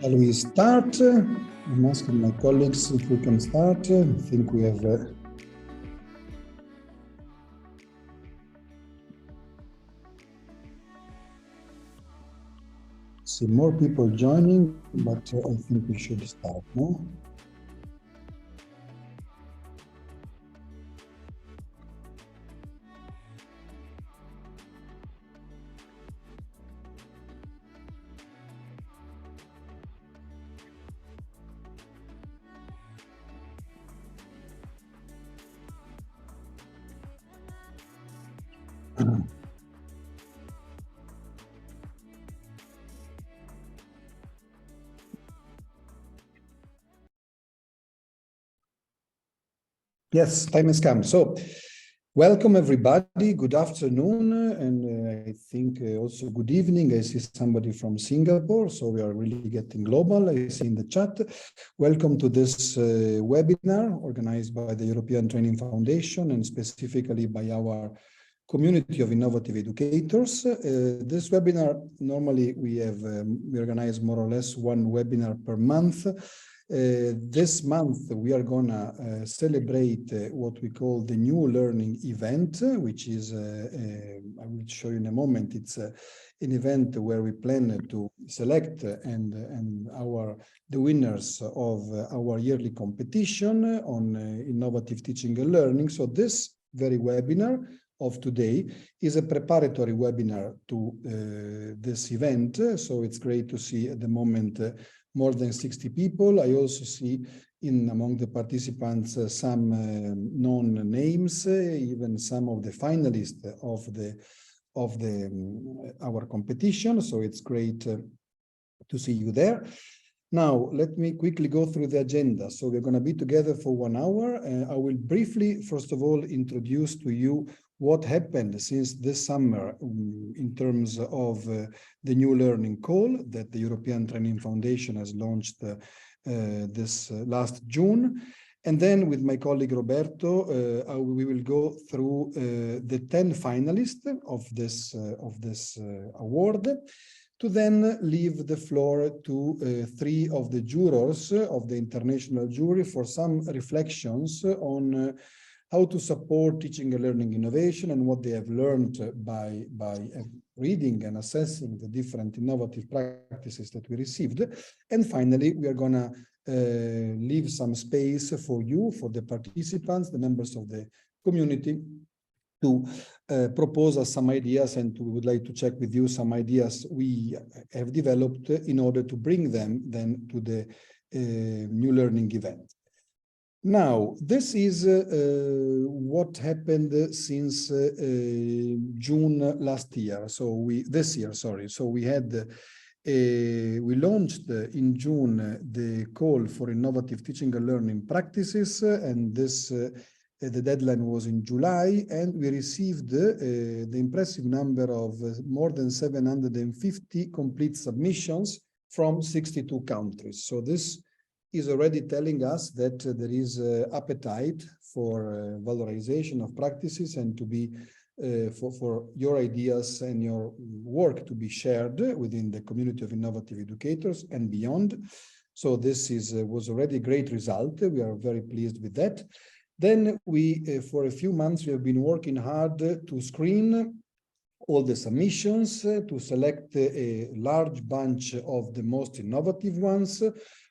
Shall we start? I'm asking my colleagues if we can start. I think we have see more people joining, but I think we should start, no? Yes, time has come. So, welcome everybody. Good afternoon, and I think also good evening. I see somebody from Singapore, so we are really getting global. I see in the chat. Welcome to this webinar organized by the European Training Foundation and specifically by our community of innovative educators. This webinar, normally we organize more or less one webinar per month. This month, we are going to celebrate what we call the New Learning Event, which is, I will show you in a moment, it's an event where we plan to select the winners of our yearly competition on innovative teaching and learning. So this very webinar of today is a preparatory webinar to this event. So it's great to see at the moment more than 60 people. I also see among the participants some known names, even some of the finalists of our competition. So it's great to see you there. Now, let me quickly go through the agenda. So we're going to be together for 1 hour. I will briefly, first of all, introduce to you what happened since this summer in terms of the new learning call that the European Training Foundation has launched this last June. And then with my colleague Roberto, we will go through the 10 finalists of this award, to then leave the floor to 3 of the jurors of the international jury for some reflections on how to support teaching and learning innovation and what they have learned by reading and assessing the different innovative practices that we received. And finally, we are going to leave some space for you, for the participants, the members of the community, to propose us some ideas, and we would like to check with you some ideas we have developed in order to bring them then to the new learning event. Now, this is what happened since June last year. So this year, sorry. So we launched in June the call for innovative teaching and learning practices, and this the deadline was in July, and we received the impressive number of more than 750 complete submissions from 62 countries. So this is already telling us that there is appetite for valorization of practices and to be for your ideas and your work to be shared within the community of innovative educators and beyond. So this was already a great result. We are very pleased with that. Then for a few months, we have been working hard to screen all the submissions to select a large bunch of the most innovative ones.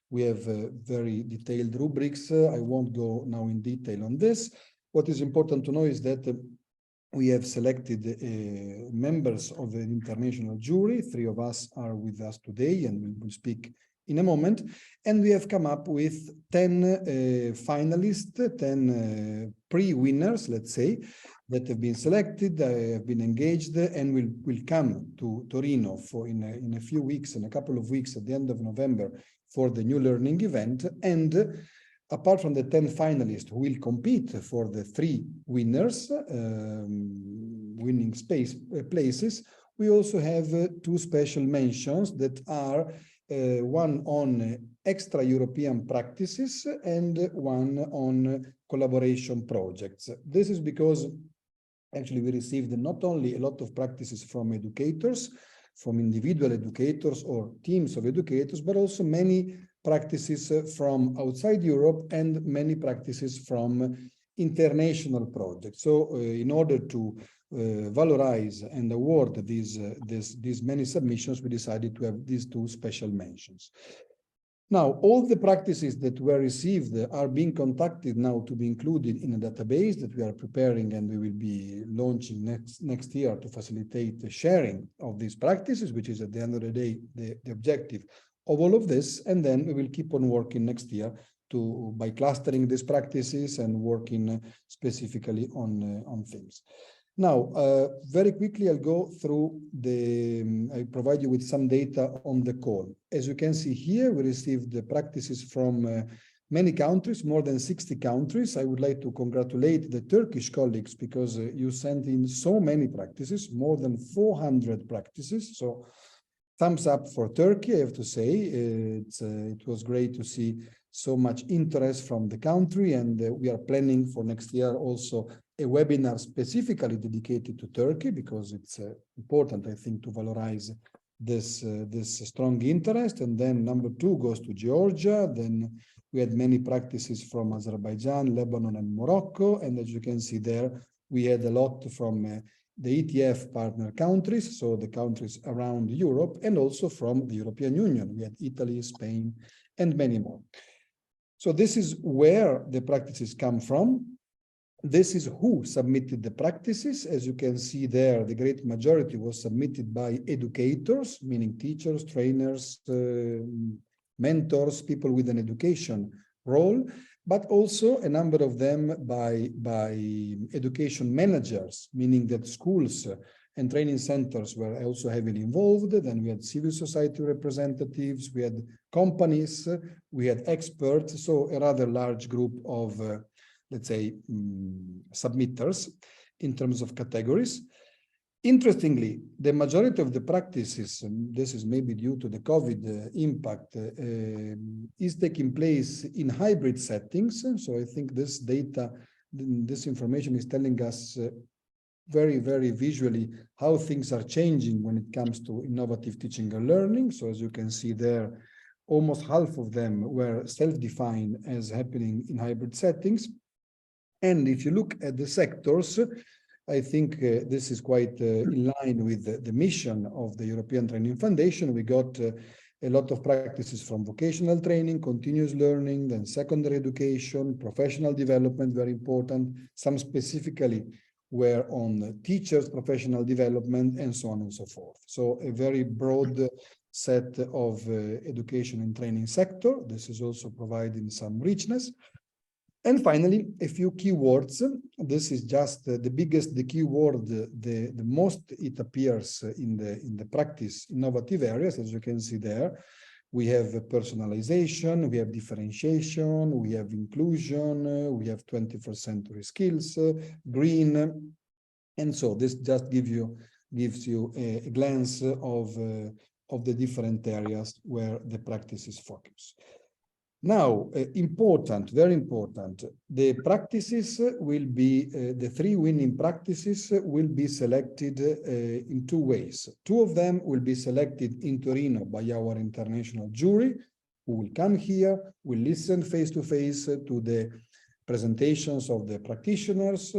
We have very detailed rubrics. I won't go now in detail on this. What is important to know is that we have selected members of an international jury. 3 of us are with us today and we will speak in a moment. And we have come up with 10 finalists, 10 pre-winners, let's say, that have been selected, have been engaged, and will come to Torino for in a few weeks, in a couple of weeks at the end of November for the New Learning event. And apart from the 10 finalists who will compete for the 3 winners, winning places, we also have 2 special mentions that are one on extra-European practices and one on collaboration projects. This is because actually we received not only a lot of practices from educators, from individual educators or teams of educators, but also many practices from outside Europe and many practices from international projects. So in order to valorize and award these many submissions, we decided to have these 2 special mentions. Now, all the practices that were received are being contacted now to be included in a database that we are preparing, and we will be launching next year to facilitate the sharing of these practices, which is at the end of the day the objective of all of this. And then we will keep on working next year by clustering these practices and working specifically on themes. Now, very quickly, I'll go through I provide you with some data on the call. As you can see here, we received the practices from many countries, more than 60 countries. I would like to congratulate the Turkish colleagues because you sent in so many practices, more than 400 practices. So thumbs up for Turkey, I have to say. It was great to see so much interest from the country, and we are planning for next year also a webinar specifically dedicated to Turkey, because it's important, I think, to valorize this strong interest. And then number 2 goes to Georgia. Then we had many practices from Azerbaijan, Lebanon, and Morocco. And as you can see there, we had a lot from the ETF partner countries, so the countries around Europe, and also from the European Union. We had Italy, Spain, and many more. So this is where the practices come from. This is who submitted the practices. As you can see there, the great majority was submitted by educators, meaning teachers, trainers, mentors, people with an education role, but also a number of them by education managers, meaning that schools and training centers were also heavily involved. Then we had civil society representatives, we had companies, we had experts, so a rather large group of let's say, submitters in terms of categories. Interestingly, the majority of the practices, and this is maybe due to the COVID impact, is taking place in hybrid settings. So I think this data, this information is telling us very, very visually how things are changing when it comes to innovative teaching and learning. So as you can see there, almost half of them were self-defined as happening in hybrid settings. And if you look at the sectors, I think this is quite in line with the mission of the European Training Foundation. We got a lot of practices from vocational training, continuous learning, then secondary education, professional development, very important. Some specifically were on teachers' professional development, and so on and so forth. So a very broad set of education and training sector. This is also providing some richness. And finally, a few keywords. This is just the biggest, the keyword, the most it appears in the practice innovative areas. As you can see there, we have personalization, we have differentiation, we have inclusion, we have 21st century skills, green. And so this just gives you a glance of the different areas where the practices focus. Now, important, very important, the practices will be, the 3 winning practices will be selected in 2 ways. 2 of them will be selected in Torino by our international jury, who will come here, will listen face-to-face to the presentations of the practitioners,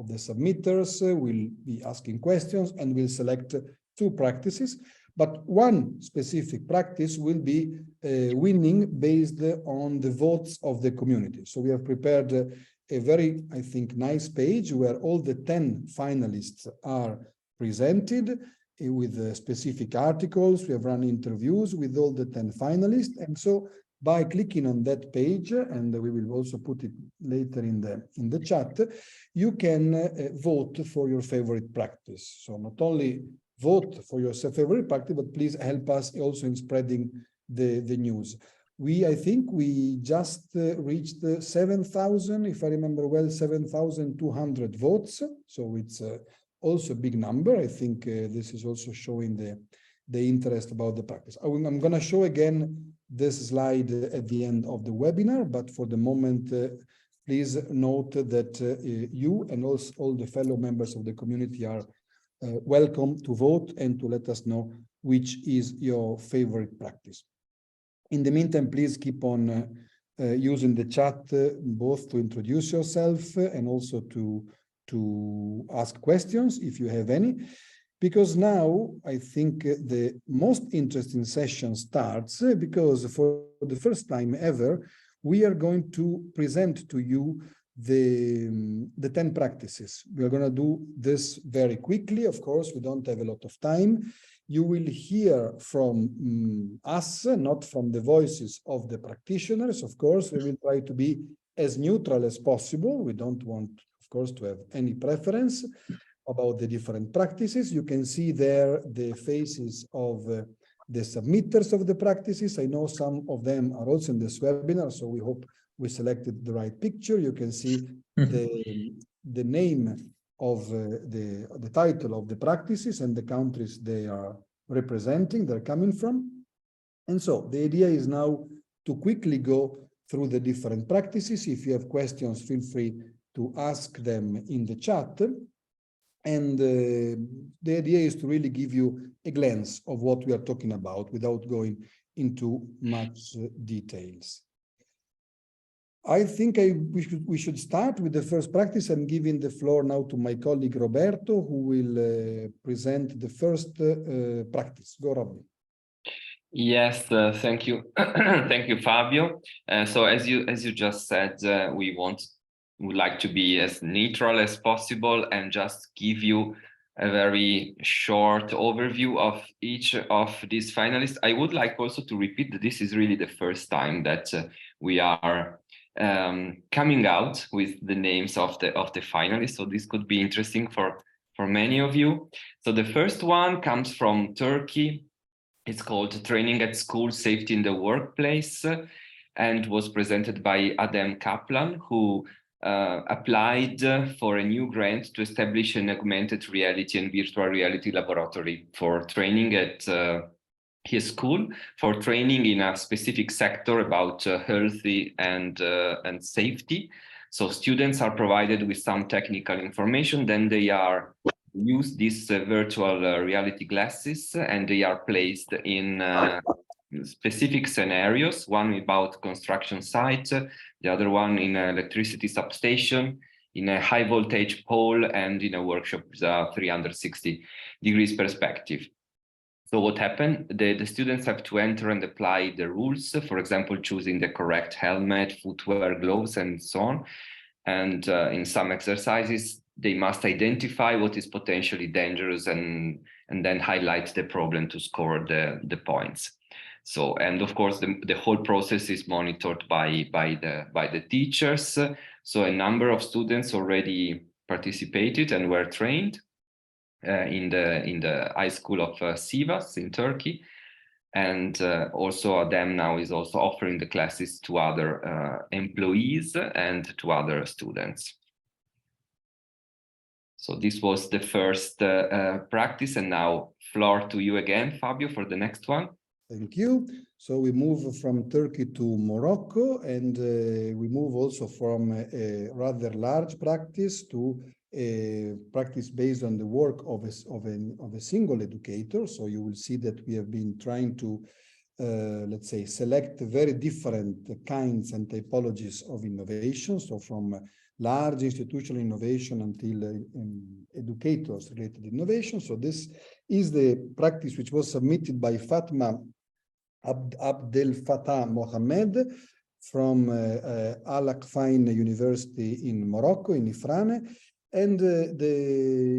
the submitters will be asking questions and will select 2 practices. But one specific practice will be winning based on the votes of the community. So we have prepared a very, I think, nice page where all the 10 finalists are presented with specific articles. We have run interviews with all the 10 finalists. And so by clicking on that page, and we will also put it later in the chat, you can vote for your favorite practice. So not only vote for your favorite practice, but please help us also in spreading the news. I think we just reached 7,000, if I remember well, 7,200 votes. So it's also a big number. I think this is also showing the interest about the practice. I'm going to show again this slide at the end of the webinar, but for the moment, please note that you and also all the fellow members of the community are welcome to vote and to let us know which is your favorite practice. In the meantime, please keep on using the chat both to introduce yourself and also to ask questions if you have any, because now I think the most interesting session starts because for the first time ever, we are going to present to you the 10 practices. We are going to do this very quickly. Of course, we don't have a lot of time. You will hear from us, not from the voices of the practitioners. Of course, we will try to be as neutral as possible. We don't want, of course, to have any preference about the different practices. You can see there the faces of the submitters of the practices. I know some of them are also in this webinar, so we hope we selected the right picture. You can see the name of the title of the practices and the countries they are representing, they're coming from. And so the idea is now to quickly go through the different practices. If you have questions, feel free to ask them in the chat. And the idea is to really give you a glance of what we are talking about without going into much details. I think we should start with the first practice. I'm giving the floor now to my colleague Roberto, who will present the first practice. Go, Robby. Yes, thank you. Thank you, Fabio. So as you just said, we would like to be as neutral as possible and just give you a very short overview of each of these finalists. I would like also to repeat that this is really the first time that we are coming out with the names of the finalists. So this could be interesting for many of you. So the first one comes from Turkey. It's called Training at School, Safety in the Workplace, and was presented by Adem Kaplan, who applied for a new grant to establish an augmented reality and virtual reality laboratory for training at his school, for training in a specific sector about healthy and safety. So students are provided with some technical information, then they are use these virtual reality glasses, and they are placed in specific scenarios, one about construction site, the other one in an electricity substation, in a high voltage pole, and in a workshop with a 360 degrees perspective. So what happened? The students have to enter and apply the rules, for example, choosing the correct helmet, footwear, gloves, and so on. And in some exercises, they must identify what is potentially dangerous and then highlight the problem to score the points. So, and of course, the whole process is monitored by the teachers. So a number of students already participated and were trained in the high school of Sivas in Turkey. And also Adem now is also offering the classes to other employees and to other students. So this was the first practice, and now floor to you again, Fabio, for the next one. Thank you. So we move from Turkey to Morocco, and we move also from a rather large practice to a practice based on the work of a single educator. So you will see that we have been trying to, let's say, select very different kinds and typologies of innovation. So from large institutional innovation until educators-related innovation. So this is the practice which was submitted by Fatma Abdel Fattah Mohammed from Al Aqfain University in Morocco, in Ifrane. And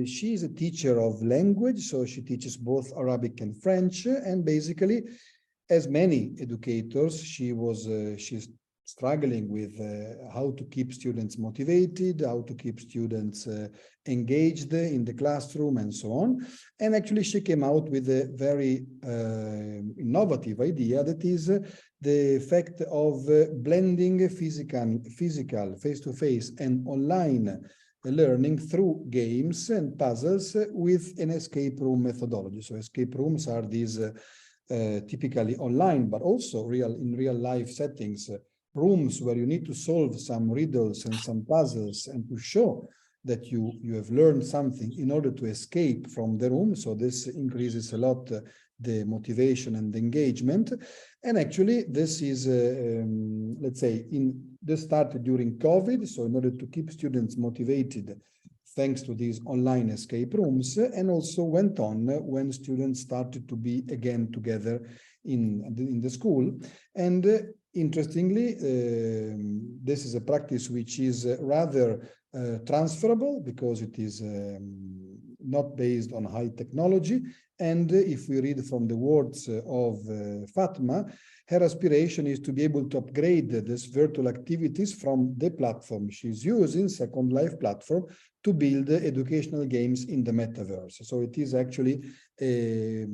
she is a teacher of language, so she teaches both Arabic and French. And basically, as many educators, she's struggling with how to keep students motivated, how to keep students engaged in the classroom, and so on. And actually, she came out with a very innovative idea, that is the fact of blending physical, face-to-face, and online learning through games and puzzles with an escape room methodology. So escape rooms are these typically online, but also in real life settings, rooms where you need to solve some riddles and some puzzles and to show that you have learned something in order to escape from the room. So this increases a lot the motivation and the engagement. And actually, this is, let's say, this started during COVID. So in order to keep students motivated, thanks to these online escape rooms, and also went on when students started to be again together in the school. And interestingly, this is a practice which is rather transferable, because it is not based on high technology. And if we read from the words of Fatma, her aspiration is to be able to upgrade these virtual activities from the platform she's using, Second Life platform, to build educational games in the metaverse. So it is actually a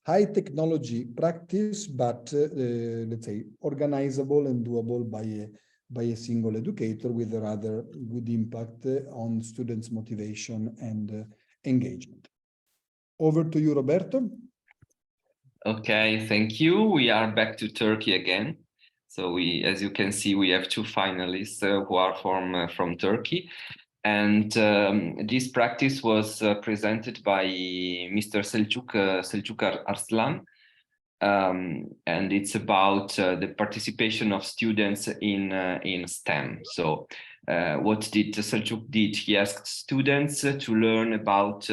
high technology practice, but let's say organizable and doable by a single educator, with a rather good impact on students' motivation and engagement. Over to you, Roberto. Okay, thank you. We are back to Turkey again. So as you can see, we have two finalists who are from Turkey. And this practice was presented by Mr. Selçuk Arslan. And it's about the participation of students in STEM. So what did Selçuk did? He asked students to learn about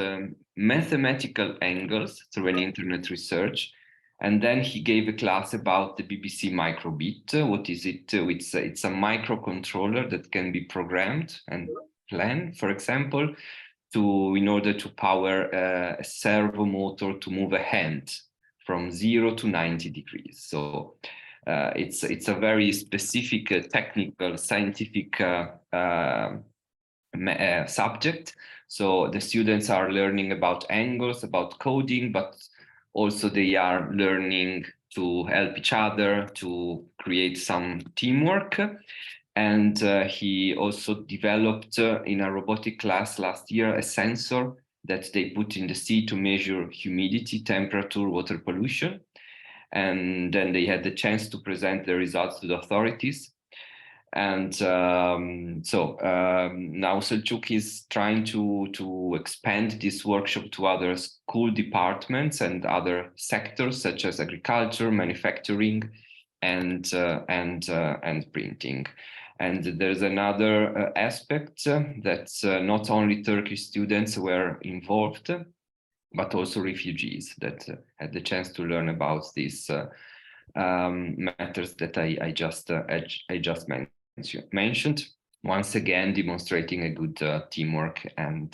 mathematical angles through an internet research. And then he gave a class about the BBC Microbit. What is it? It's a microcontroller that can be programmed and planned, for example, in order to power a servo motor to move a hand from 0 to 90 degrees. So it's a very specific technical, scientific subject. So the students are learning about angles, about coding, but also they are learning to help each other, to create some teamwork. And he also developed in a robotic class last year a sensor that they put in the sea to measure humidity, temperature, water pollution. And then they had the chance to present the results to the authorities. And now Selçuk is trying to expand this workshop to other school departments and other sectors, such as agriculture, manufacturing, and printing. And there's another aspect that not only Turkish students were involved, but also refugees that had the chance to learn about these matters that I just mentioned. Once again, demonstrating a good teamwork and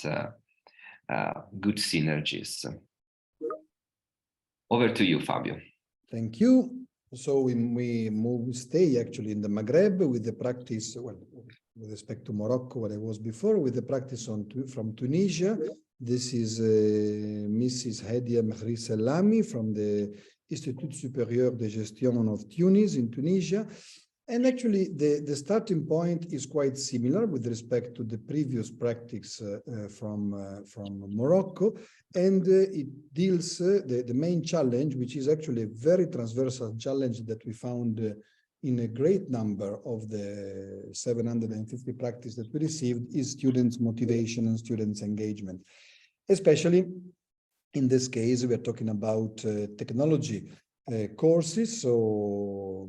good synergies. Over to you, Fabio. Thank you. So we stay actually in the Maghreb with the practice, well, with respect to Morocco, what I was before, with the practice from Tunisia. This is Mrs. Hadia Mehri Selami from the Institut Supérieur de Gestion of Tunis in Tunisia. And actually, the starting point is quite similar with respect to the previous practice from Morocco, and it deals the main challenge, which is actually a very transversal challenge that we found in a great number of the 750 practice that we received, is students' motivation and students' engagement. Especially in this case, we are talking about technology courses. So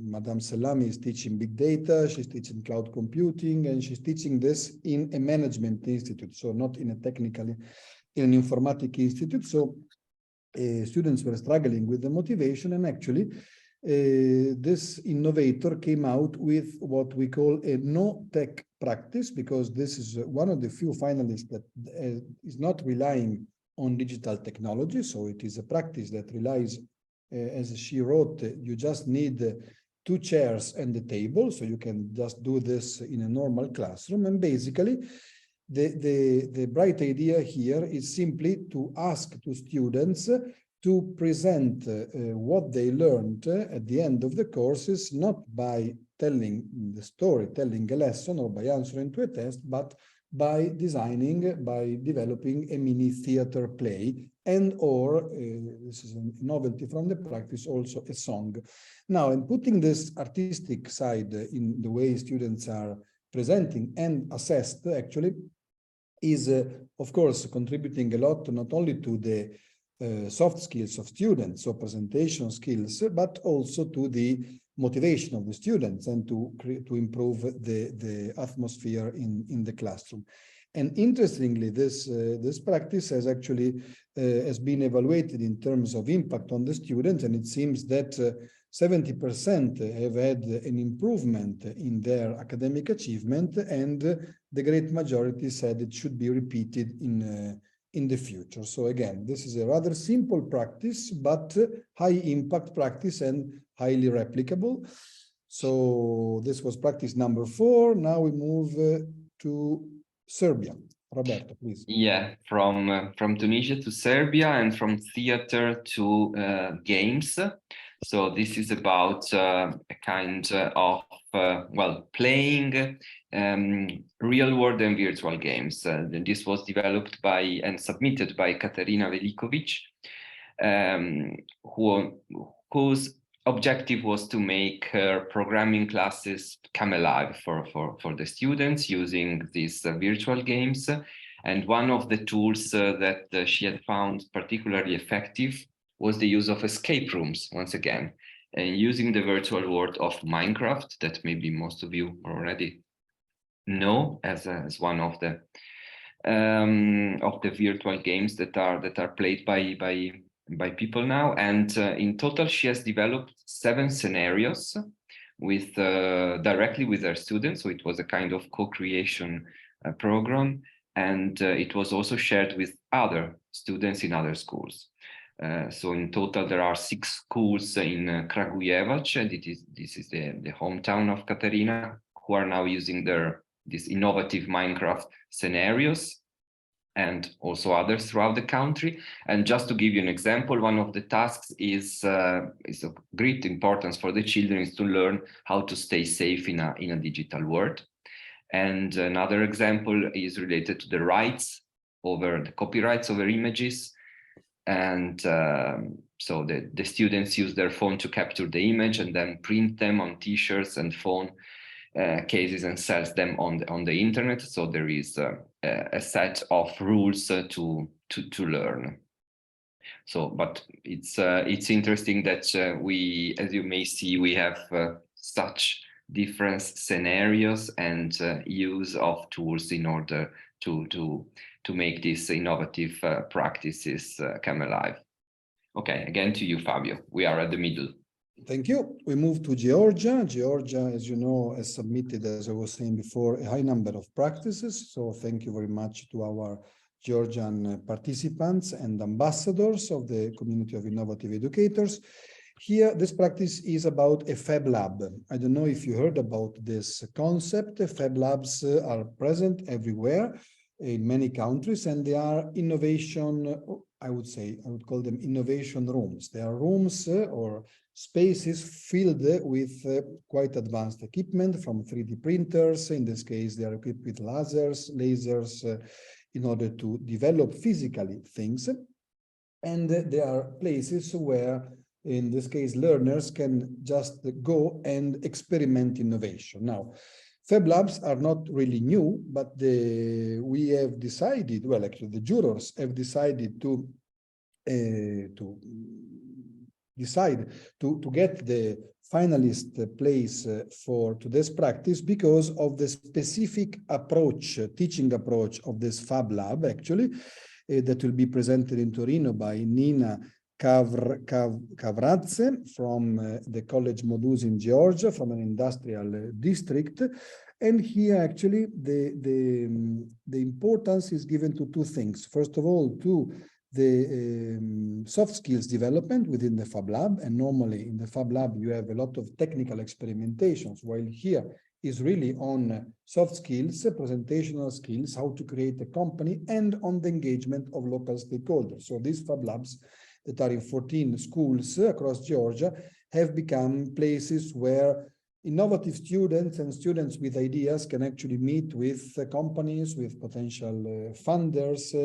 Madame Selami is teaching big data, she's teaching cloud computing, and she's teaching this in a management institute, so not in a technically, in an informatic institute. So students were struggling with the motivation, and actually this innovator came out with what we call a no-tech practice, because this is one of the few finalists that is not relying on digital technology. So it is a practice that relies, as she wrote, you just need 2 chairs and a table, so you can just do this in a normal classroom. And basically, the bright idea here is simply to ask to students to present what they learned at the end of the courses, not by telling the story, telling a lesson, or by answering to a test, but by designing, by developing a mini theater play, and or, this is a novelty from the practice, also a song. Now, in putting this artistic side in the way students are presenting and assessed, actually, is, of course, contributing a lot, not only to the soft skills of students, so presentation skills, but also to the motivation of the students and to improve the atmosphere in the classroom. And interestingly, this practice has actually has been evaluated in terms of impact on the students, and it seems that 70% have had an improvement in their academic achievement, and the great majority said it should be repeated in the future. So again, this is a rather simple practice, but high impact practice and highly replicable. So this was practice number 4. Now we move to Serbia. Roberto, please. Yeah, from Tunisia to Serbia, and from theater to games. So this is about a kind of, well, playing real world and virtual games. This was developed by and submitted by Katarina Velikovic, whose objective was to make her programming classes come alive for the students using these virtual games. And one of the tools that she had found particularly effective was the use of escape rooms, once again, and using the virtual world of Minecraft, that maybe most of you already know as one of the virtual games that are played by people now. And in total, she has developed 7 scenarios with directly with her students. So it was a kind of co-creation program, and it was also shared with other students in other schools. So in total, there are 6 schools in Kragujevac, and this is the hometown of Katarina, who are now using these innovative Minecraft scenarios, and also others throughout the country. And just to give you an example, one of the tasks is of great importance for the children, is to learn how to stay safe in a digital world. And another example is related to the copyrights over images. And so the students use their phone to capture the image and then print them on t-shirts and phone cases and sells them on the internet. So there is a set of rules to learn. So, but it's interesting that we, as you may see, we have such different scenarios and use of tools in order to make these innovative practices come alive. Okay, again to you, Fabio. We are at the middle. Thank you. We move to Georgia. Georgia, as you know, has submitted, as I was saying before, a high number of practices. So thank you very much to our Georgian participants and ambassadors of the community of innovative educators. Here, this practice is about a Fab Lab. I don't know if you heard about this concept. Fab Labs are present everywhere in many countries, and they are innovation, I would call them innovation rooms. They are rooms or spaces filled with quite advanced equipment, from 3D printers. In this case, they are equipped with lasers in order to develop physically things. And there are places where, in this case, learners can just go and experiment innovation. Now, Fab Labs are not really new, but we have decided, well, actually the jurors have decided to decide to get the finalist place for today's practice because of the specific approach, teaching approach of this Fab Lab, actually, that will be presented in Torino by Nina Kavradze from the College Modus in Georgia, from an industrial district. And here, actually, the importance is given to two things. First of all, to the soft skills development within the Fab Lab. And normally in the Fab Lab, you have a lot of technical experimentations, while here is really on soft skills, presentational skills, how to create a company, and on the engagement of local stakeholders. So these Fab Labs that are in 14 schools across Georgia have become places where innovative students and students with ideas can actually meet with companies, with potential funders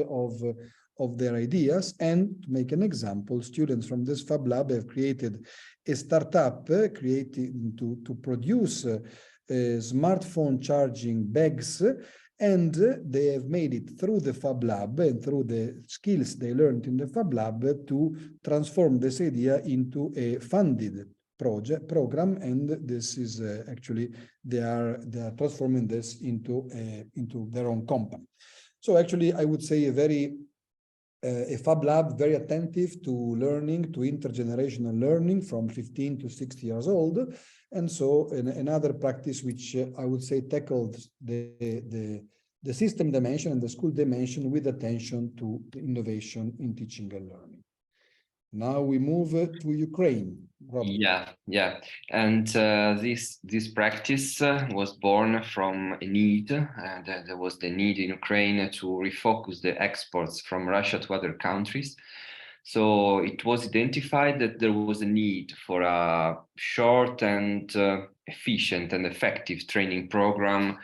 of their ideas. And to make an example, students from this Fab Lab have created a startup to produce smartphone charging bags, and they have made it through the Fab Lab and through the skills they learned in the Fab Lab to transform this idea into a funded program, and this is actually they are transforming this into their own company. So actually, I would say a Fab Lab very attentive to learning, to intergenerational learning from 15 to 60 years old. And so another practice which I would say tackled the system dimension and the school dimension with attention to innovation in teaching and learning. Now we move to Ukraine. Robert. Yeah. And this practice was born from a need. There was the need in Ukraine to refocus the exports from Russia to other countries. So it was identified that there was a need for a short and efficient and effective training program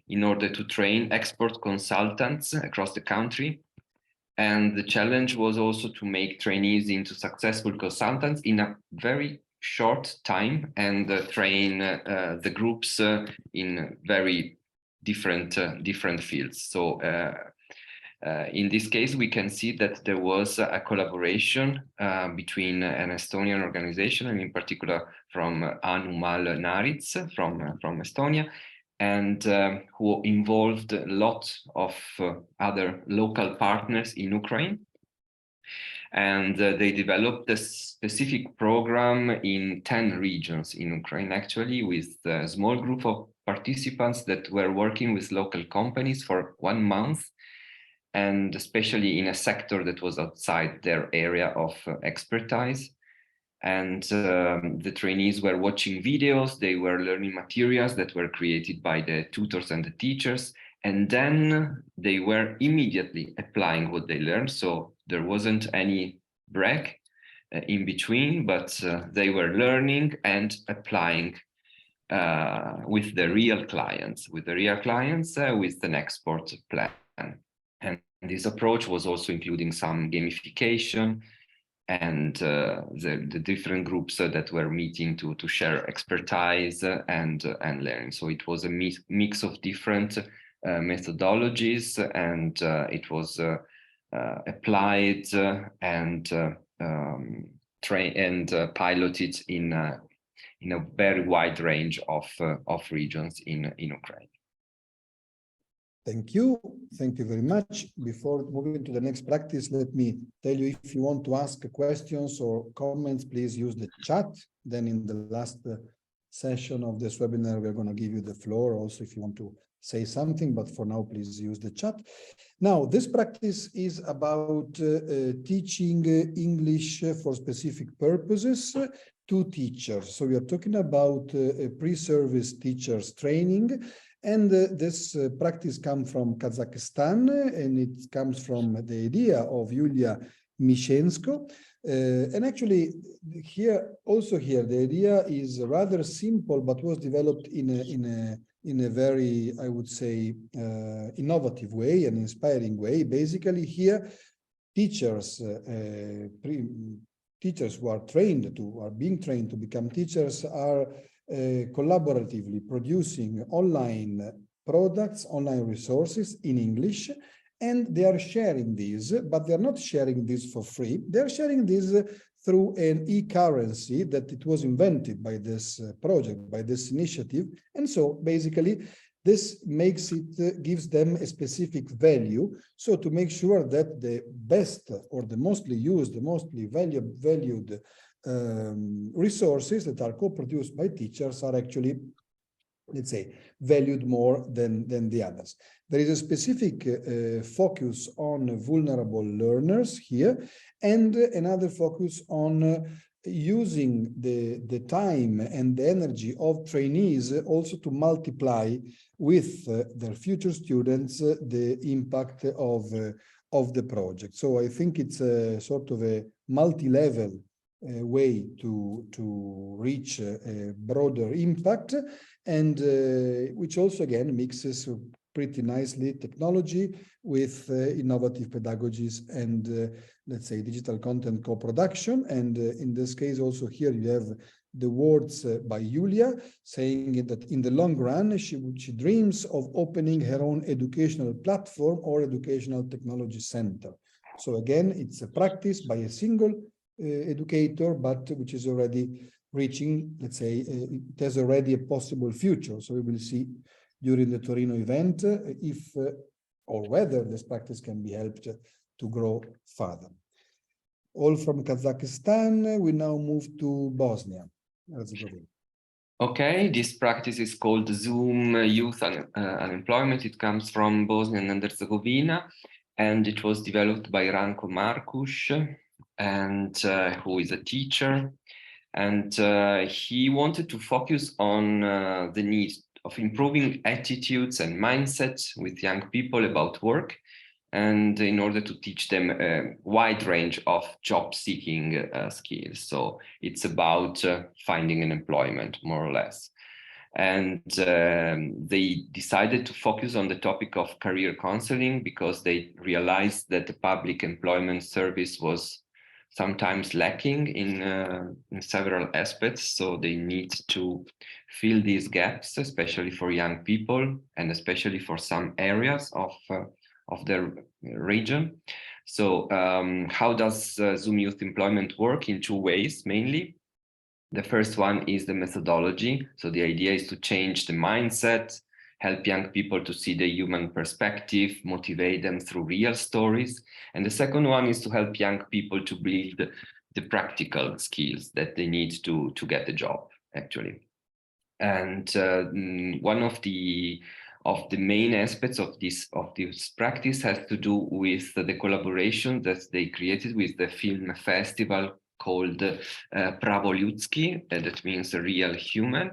in order to train export consultants across the country. And the challenge was also to make trainees into successful consultants in a very short time and train the groups in very different fields. So in this case, we can see that there was a collaboration between an Estonian organization, and in particular from Anu Mal-Narits from Estonia, and who involved a lot of other local partners in Ukraine. And they developed a specific program in 10 regions in Ukraine, actually, with a small group of participants that were working with local companies for 1 month, and especially in a sector that was outside their area of expertise. And the trainees were watching videos, they were learning materials that were created by the tutors and the teachers, and then they were immediately applying what they learned. So there wasn't any break in between, but they were learning and applying with the real clients, with an export plan. And this approach was also including some gamification, and the different groups that were meeting to share expertise and learning. So it was a mix of different methodologies, and it was applied and piloted in a very wide range of regions in Ukraine. Thank you very much. Before moving to the next practice, let me tell you, if you want to ask questions or comments, please use the chat. Then in the last session of this webinar, we're going to give you the floor also if you want to say something, but for now, please use the chat. Now, this practice is about teaching English for specific purposes to teachers. So we are talking about pre-service teachers training. And this practice comes from Kazakhstan, and it comes from the idea of Yulia Mishensko. And actually, here, the idea is rather simple, but was developed in a very, I would say, innovative way, an inspiring way. Basically, here, teachers who are being trained to become teachers are collaboratively producing online products, online resources in English, and they are sharing these, but they're not sharing this for free. They're sharing this through an e-currency that it was invented by this project, by this initiative. And so basically, this makes it, gives them a specific value. So to make sure that the best or the mostly used, the mostly valued resources that are co-produced by teachers are actually, let's say, valued more than the others. There is a specific focus on vulnerable learners here, and another focus on using the time and the energy of trainees also to multiply with their future students the impact of the project. So I think it's a sort of a multi-level way to reach a broader impact, and which also again mixes pretty nicely technology with innovative pedagogies and let's say digital content co-production. And in this case also here you have the words by Julia saying that in the long run she dreams of opening her own educational platform or educational technology center. So again, it's a practice by a single educator, but which is already reaching, let's say, it has already a possible future. So we will see during the Torino event if or whether this practice can be helped to grow further. All from Kazakhstan, we now move to Bosnia. Okay, this practice is called Zoom Youth Unemployment. It comes from Bosnia and Herzegovina, and it was developed by Ranko Markuš, and who is a teacher. And he wanted to focus on the need of improving attitudes and mindsets with young people about work, and in order to teach them a wide range of job-seeking skills. So it's about finding an employment, more or less. And they decided to focus on the topic of career counseling because they realized that the public employment service was sometimes lacking in several aspects. So they need to fill these gaps, especially for young people and especially for some areas of their region. So how does Zoom Youth Employment work? In two ways, mainly. The first one is the methodology. So the idea is to change the mindset, help young people to see the human perspective, motivate them through real stories. And the second one is to help young people to build the practical skills that they need to get the job, actually. And one of the main aspects of this practice has to do with the collaboration that they created with the film festival called Pravo Ljudski, that means a real human.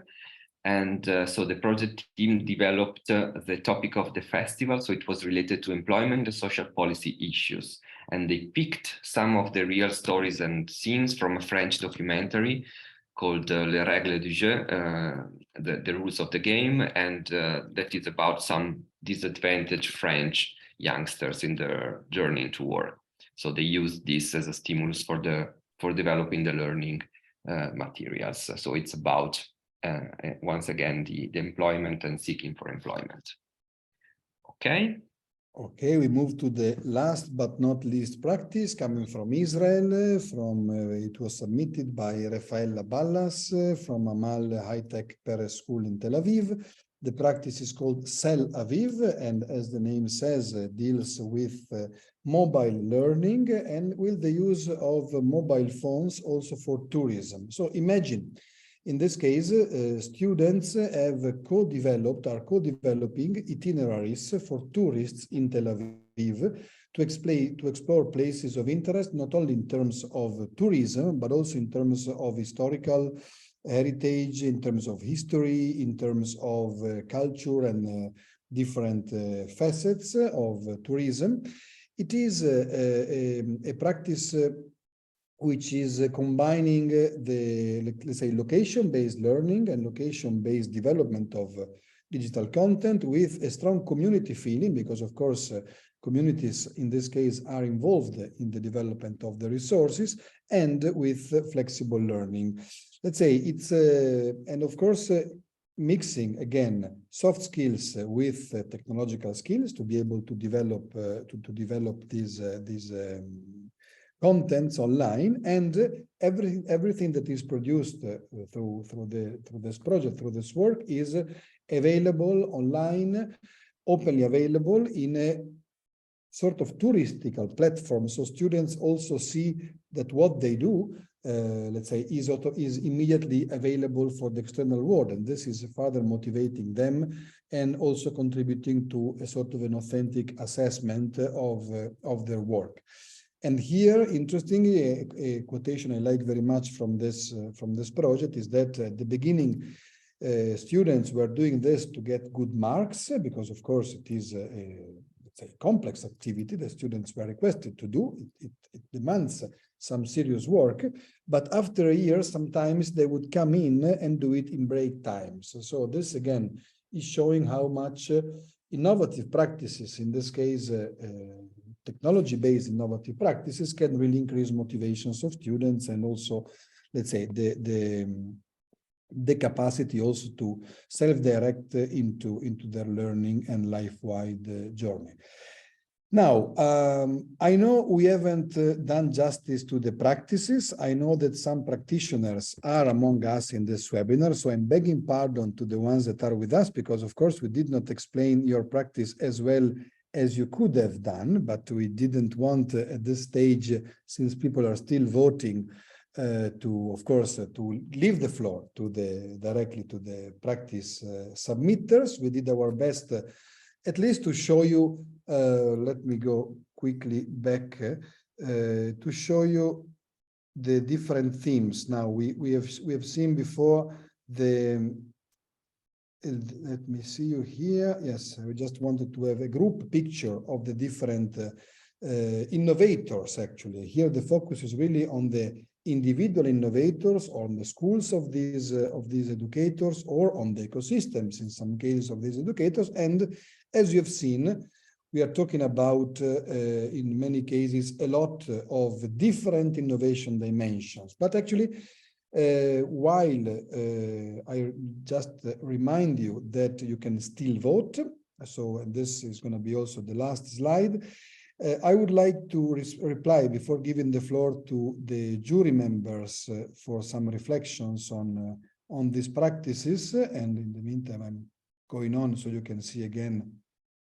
And so the project team developed the topic of the festival. So it was related to employment and social policy issues. And they picked some of the real stories and scenes from a French documentary called Les Règles du Jeu, the rules of the game. And that is about some disadvantaged French youngsters in their journey into work. So they used this as a stimulus for developing the learning materials. So it's about once again, the employment and seeking for employment. Okay. Okay, we move to the last but not least practice coming from Israel. It was submitted by Rafaela Ballas from Amal High Tech Peres School in Tel Aviv. The practice is called Sel Aviv, and as the name says, deals with mobile learning and with the use of mobile phones also for tourism. So imagine, in this case, students are co-developing itineraries for tourists in Tel Aviv to explore places of interest, not only in terms of tourism, but also in terms of historical heritage, in terms of history, in terms of culture and different facets of tourism. It is a practice which is combining the, let's say, location-based learning and location-based development of digital content with a strong community feeling, because of course communities in this case are involved in the development of the resources, and with flexible learning. Let's say it's, and of course, mixing again soft skills with technological skills to be able to develop these contents online, and everything that is produced through this project, through this work, is available online, openly available in a sort of touristical platform. So students also see that what they do, let's say, is immediately available for the external world, and this is further motivating them and also contributing to a sort of an authentic assessment of their work. And here, interestingly, a quotation I like very much from this project is that at the beginning, students were doing this to get good marks, because of course it is let's say, complex activity that students were requested to do. It demands some serious work, but after a year, sometimes they would come in and do it in break times. So this again is showing how much innovative practices, in this case, technology-based innovative practices, can really increase motivations of students, and also, let's say, the capacity also to self-direct into their learning and life-wide journey. Now, I know we haven't done justice to the practices. I know that some practitioners are among us in this webinar, so I'm begging pardon to the ones that are with us, because of course we did not explain your practice as well as you could have done, but we didn't want at this stage, since people are still voting, to, of course, to leave the floor to directly to the practice submitters. We did our best, at least to show you. Let me go quickly back to show you the different themes. Now we have seen before the. Let me see you here. Yes, we just wanted to have a group picture of the different innovators. Actually, here the focus is really on the individual innovators, on the schools of these educators, or on the ecosystems in some cases of these educators. And as you have seen, we are talking about in many cases a lot of different innovation dimensions. But actually, while I just remind you that you can still vote, so and this is going to be also the last slide, I would like to reply before giving the floor to the jury members for some reflections on these practices. And in the meantime, I'm going on so you can see again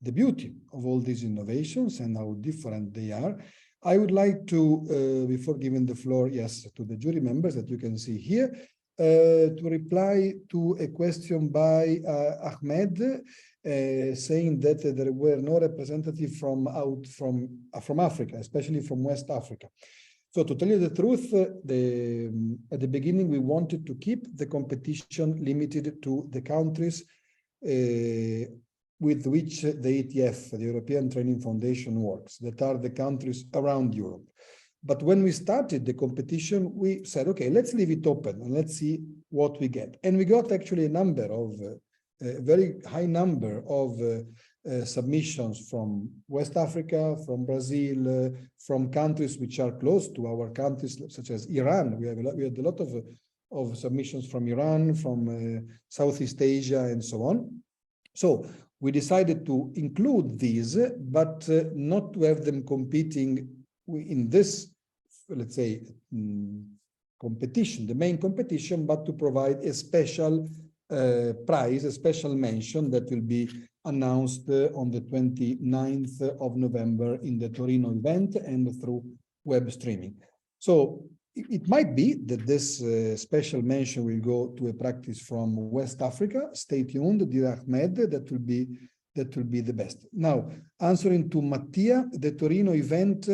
the beauty of all these innovations and how different they are. I would like to, before giving the floor, yes, to the jury members that you can see here, to reply to a question by Ahmed, saying that there were no representatives from Africa, especially from West Africa. So to tell you the truth, at the beginning, we wanted to keep the competition limited to the countries with which the ETF, the European Training Foundation, works, that are the countries around Europe. But when we started the competition, we said, okay, let's leave it open and let's see what we get. And we got actually a very high number of submissions from West Africa, from Brazil, from countries which are close to our countries, such as Iran. We had a lot of submissions from Iran, from Southeast Asia, and so on. So we decided to include these, but not to have them competing in this, let's say, competition, the main competition, but to provide a special prize, a special mention that will be announced on the 29th of November in the Torino event and through web streaming. So it might be that this special mention will go to a practice from West Africa. Stay tuned, dear Ahmed, that will be the best. Now, answering to Mattia, the Torino event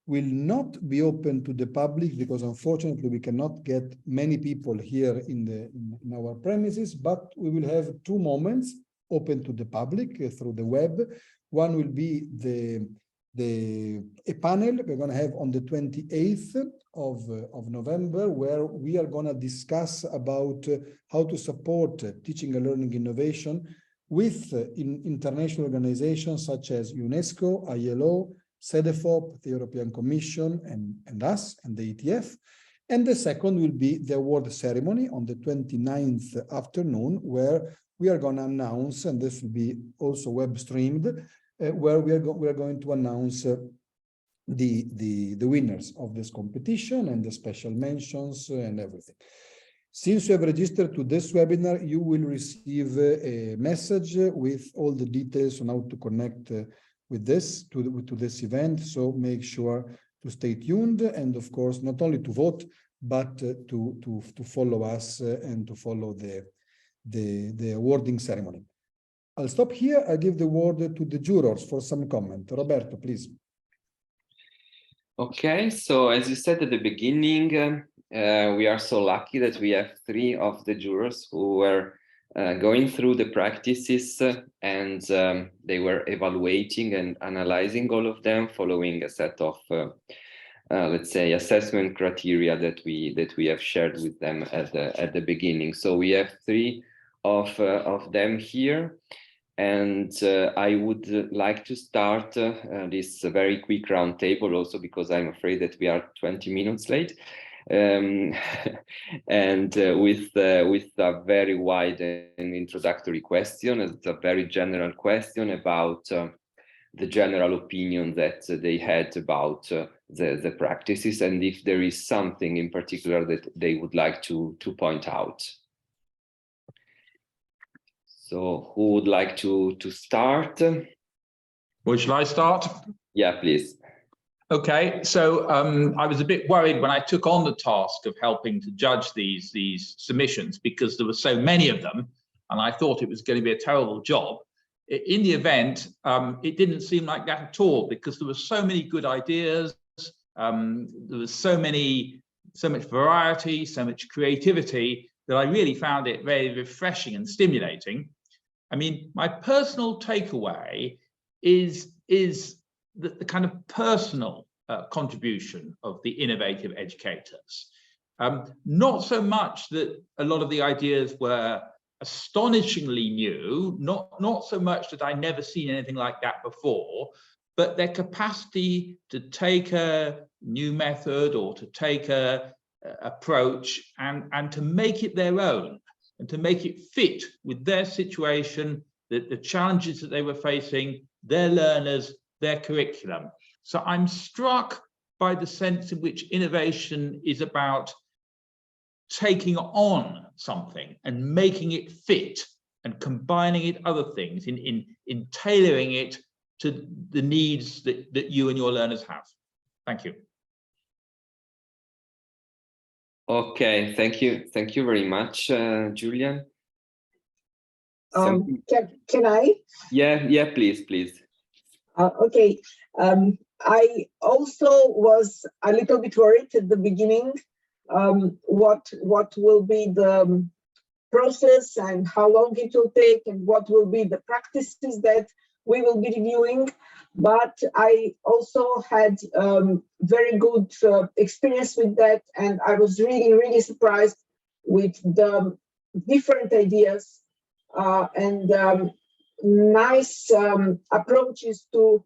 will not be open to the public because unfortunately we cannot get many people here in our premises, but we will have 2 moments open to the public through the web. One will be a panel we're going to have on the 28th of November, where we are going to discuss about how to support teaching and learning innovation with international organizations such as UNESCO, ILO, CEDEFOP, the European Commission, and us, and the ETF. And the second will be the award ceremony on the 29th afternoon, where we are going to announce, and this will be also web streamed, where we are going to announce the winners of this competition and the special mentions and everything. Since you have registered to this webinar, you will receive a message with all the details on how to connect with this to this event. So make sure to stay tuned, and of course, not only to vote, but to follow us and to follow the awarding ceremony. I'll stop here. I give the word to the jurors for some comment. Roberto, please. Okay, so as you said at the beginning, we are so lucky that we have 3 of the jurors who were going through the practices, and they were evaluating and analyzing all of them, following a set of let's say assessment criteria that we have shared with them at the beginning. So we have 3 of them here, and I would like to start this very quick roundtable, also because I'm afraid that we are 20 minutes late, and with a very wide and introductory question. It's a very general question about the general opinion that they had about the practices, and if there is something in particular that they would like to point out. So who would like to start? Well, shall I start? Yeah, please. Okay, so I was a bit worried when I took on the task of helping to judge these submissions, because there were so many of them, and I thought it was going to be a terrible job. In the event, it didn't seem like that at all, because there were so many good ideas, there was so much variety, so much creativity, that I really found it very refreshing and stimulating. I mean, my personal takeaway is the kind of personal contribution of the innovative educators. Not so much that a lot of the ideas were astonishingly new, not so much that I never seen anything like that before, but their capacity to take a new method or to take a approach and to make it their own, and to make it fit with their situation, the challenges that they were facing, their learners, their curriculum. So I'm struck by the sense in which innovation is about taking on something and making it fit and combining it other things in tailoring it to the needs that you and your learners have. Thank you. Okay, thank you very much, Julian. Can I? Yeah, please. Okay. I also was a little bit worried at the beginning. What will be the process and how long it will take, and what will be the practices that we will be reviewing. But I also had very good experience with that, and I was really surprised with the different ideas and nice approaches to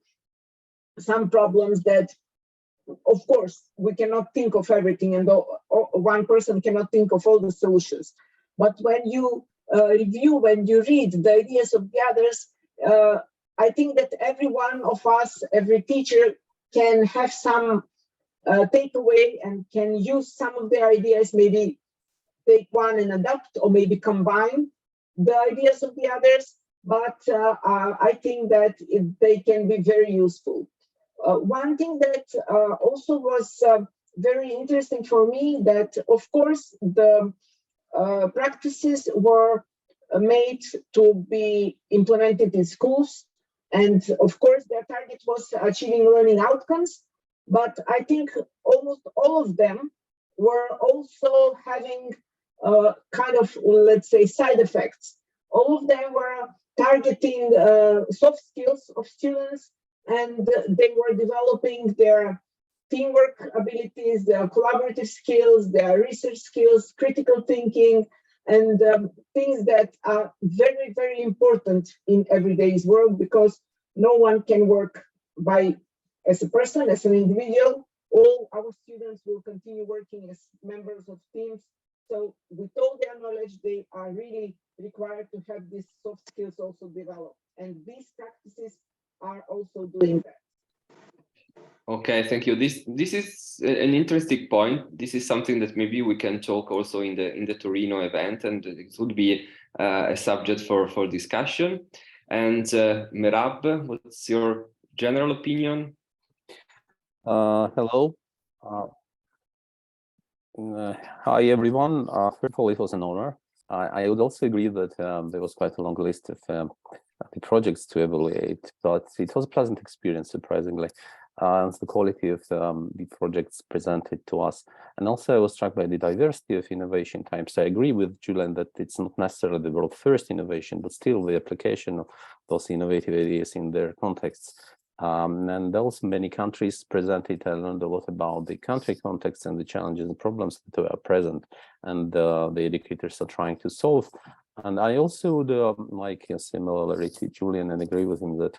some problems that, of course, we cannot think of everything, and one person cannot think of all the solutions. But when you review, when you read the ideas of the others, I think that every one of us, every teacher, can have some takeaway and can use some of their ideas, maybe take one and adapt, or maybe combine the ideas of the others. But I think that they can be very useful. One thing that also was very interesting for me, that of course the practices were made to be implemented in schools, and of course their target was achieving learning outcomes, but I think almost all of them were also having kind of, let's say, side effects. All of them were targeting soft skills of students, and they were developing their teamwork abilities, their collaborative skills, their research skills, critical thinking, and things that are very important in everyday's world, because no one can work as a person, as an individual. All our students will continue working as members of teams. So with all their knowledge, they are really required to have these soft skills also developed. And these practices are also doing that. Okay, thank you. This is an interesting point. This is something that maybe we can talk also in the Torino event, and it would be a subject for discussion. And Merab, what's your general opinion? Hello. Hi, everyone. First of all, it was an honor. I would also agree that there was quite a long list of the projects to evaluate, but it was a pleasant experience, surprisingly. The quality of the projects presented to us. And also I was struck by the diversity of innovation types. I agree with Julian that it's not necessarily the world first innovation, but still the application of those innovative ideas in their contexts. And also many countries presented. I learned a lot about the country context and the challenges and problems that are present and the educators are trying to solve. And I also would like similarly to Julian and agree with him that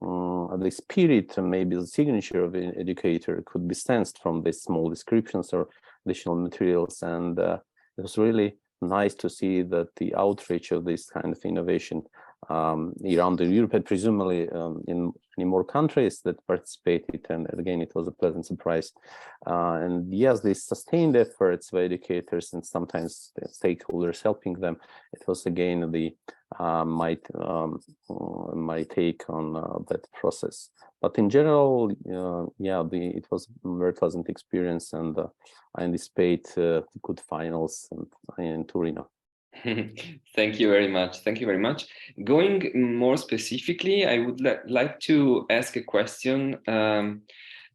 the spirit and maybe the signature of an educator could be sensed from these small descriptions or additional materials. And it was really nice to see that the outreach of this kind of innovation around the Europe, and presumably in many more countries that participated, and again it was a pleasant surprise. And yes, these sustained efforts by educators and sometimes the stakeholders helping them, it was again the my take on that process. But in general, yeah, it was a very pleasant experience, and I anticipate good finals in Torino. Thank you very much. Thank you very much. Going more specifically, I would like to ask a question to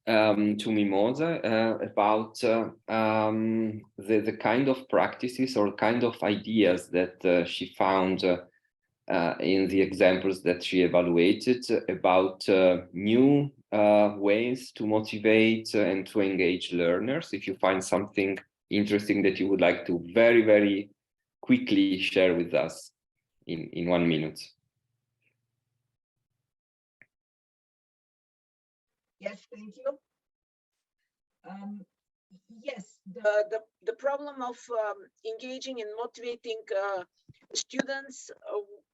Mimosa about the kind of practices or kind of ideas that she found in the examples that she evaluated about new ways to motivate and to engage learners. If you find something interesting that you would like to very, very quickly share with us in 1 minute. Yes, thank you. Yes, the problem of engaging and motivating students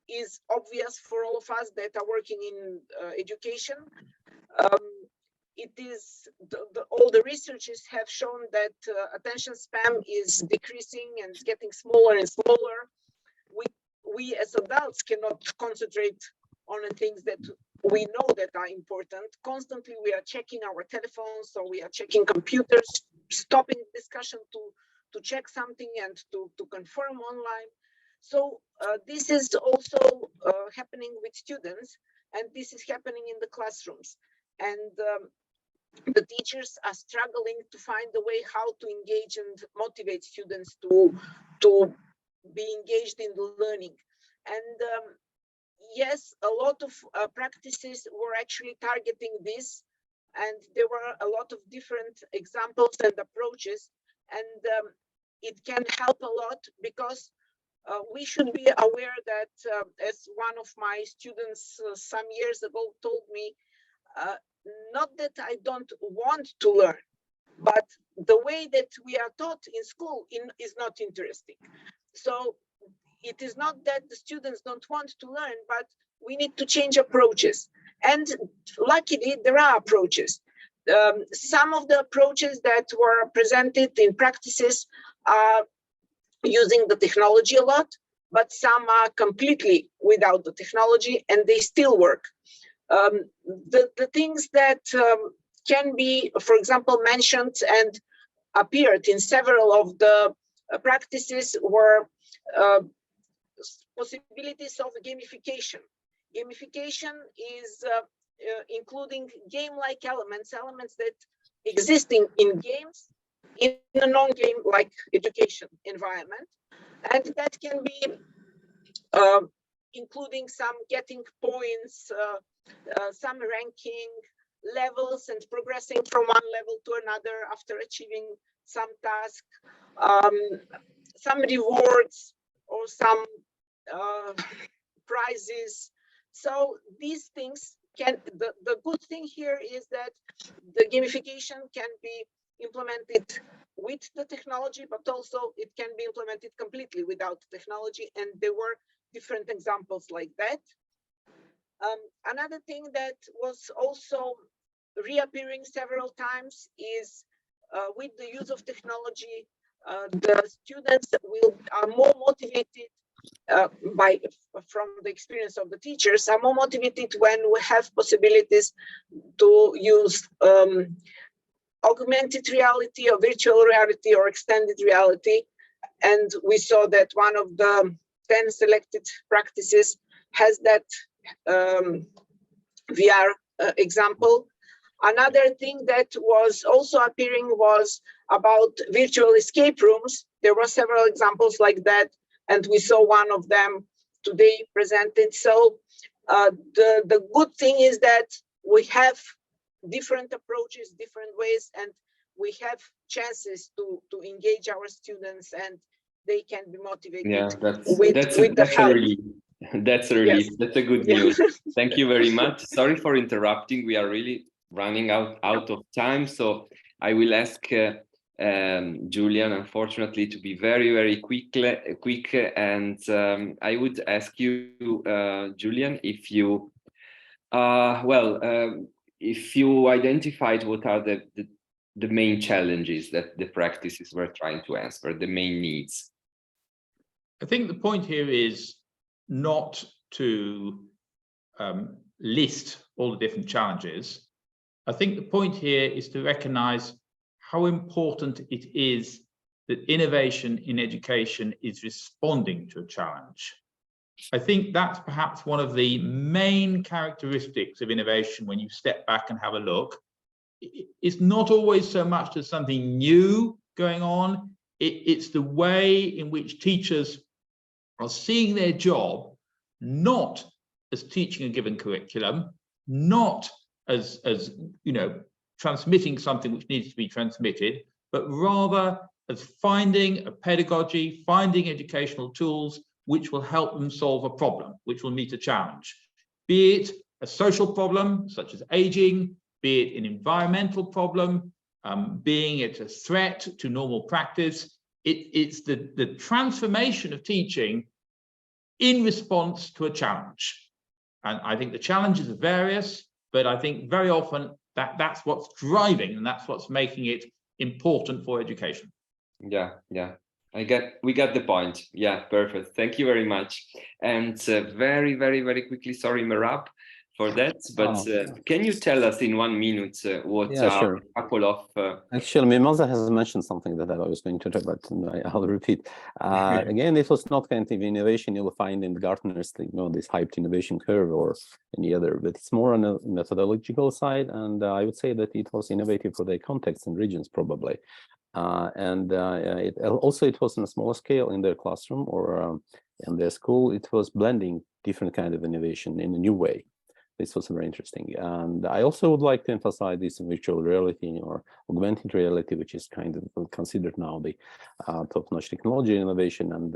is obvious for all of us that are working in education. It is all the researchers have shown that attention span is decreasing and it's getting smaller and smaller. We as adults cannot concentrate on the things that we know that are important. Constantly we are checking our telephones, or we are checking computers, stopping discussion to check something and to confirm online. So this is also happening with students, and this is happening in the classrooms. And the teachers are struggling to find a way how to engage and motivate students to be engaged in the learning. And yes, a lot of practices were actually targeting this, and there were a lot of different examples and approaches, and it can help a lot because we should be aware that, as one of my students some years ago told me, not that I don't want to learn, but the way that we are taught in school is not interesting. So it is not that the students don't want to learn, but we need to change approaches. And luckily, there are approaches. Some of the approaches that were presented in practices are using the technology a lot, but some are completely without the technology and they still work. The things that can be, for example, mentioned and appeared in several of the practices were possibilities of gamification. Gamification is including game-like elements that exist in games in a non-game like education environment. And that can be including some getting points, some ranking levels and progressing from one level to another after achieving some task, some rewards or some prizes. So these things can, the good thing here is that the gamification can be implemented with the technology, but also it can be implemented completely without technology. And there were different examples like that. Another thing that was also reappearing several times is with the use of technology, the students are more motivated from the experience of the teachers, are more motivated when we have possibilities to use augmented reality or virtual reality or extended reality. And we saw that one of the 10 selected practices has that VR example. Another thing that was also appearing was about virtual escape rooms. There were several examples like that, and we saw one of them today presented. So the good thing is that we have different approaches, different ways, and we have chances to engage our students, and they can be motivated. Yeah, that's a relief. That's a relief. Yes. That's a good news. Thank you very much. Sorry for interrupting. We are really running out of time, so I will ask Julian, unfortunately, to be very quick, and I would ask you, Julian, if you if you identified what are the main challenges that the practices were trying to answer, the main needs. I think the point here is not to list all the different challenges. I think the point here is to recognize how important it is that innovation in education is responding to a challenge. I think that's perhaps one of the main characteristics of innovation when you step back and have a look. It's not always so much there's something new going on, it's the way in which teachers are seeing their job not as teaching a given curriculum, not as transmitting something which needs to be transmitted, but rather as finding a pedagogy, finding educational tools which will help them solve a problem, which will meet a challenge. Be it a social problem, such as aging, be it an environmental problem, being it a threat to normal practice. It's the transformation of teaching in response to a challenge. And I think the challenges are various, but I think very often that's what's driving and that's what's making it important for education. Yeah. We got the point. Yeah, perfect. Thank you very much. And very quickly, sorry, Merab, for that, but can you tell us in 1 minute what are a couple of... Actually, Mimosa has mentioned something that I was going to talk about, and I'll repeat. Again, it was not kind of innovation you will find in Gartner's, this hyped innovation curve or any other, but it's more on a methodological side, and I would say that it was innovative for their context and regions, probably. It was on a smaller scale in their classroom or in their school. It was blending different kind of innovation in a new way. This was very interesting. And I also would like to emphasize this virtual reality or augmented reality, which is kind of considered now the top-notch technology innovation. And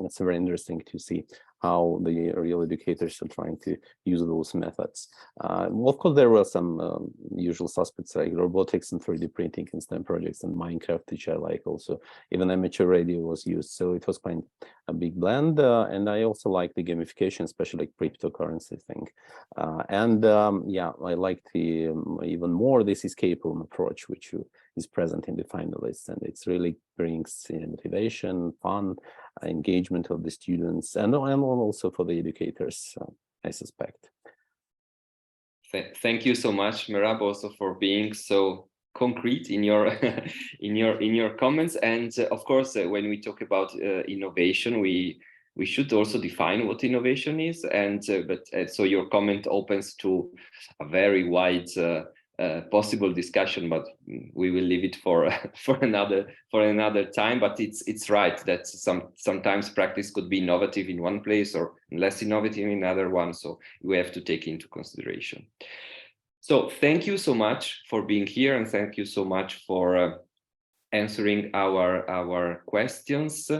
it's very interesting to see how the real educators are trying to use those methods. Of course, there were some usual suspects like robotics and 3D printing in STEM projects and Minecraft, which I like also. Even amateur radio was used. So it was quite a big blend. And I also like the gamification, especially like cryptocurrency thing. I like the even more this escape room approach, which is present in the finalists, and it's really brings motivation, fun, engagement of the students, and also for the educators, I suspect. Thank you so much, Merab, also for being so concrete in your in your comments. And of course, when we talk about innovation, we should also define what innovation is, and so your comment opens to a very wide possible discussion, but we will leave it for another time. But it's right that sometimes practice could be innovative in one place or less innovative in another one, so we have to take into consideration. So thank you so much for being here, and thank you so much for answering our questions.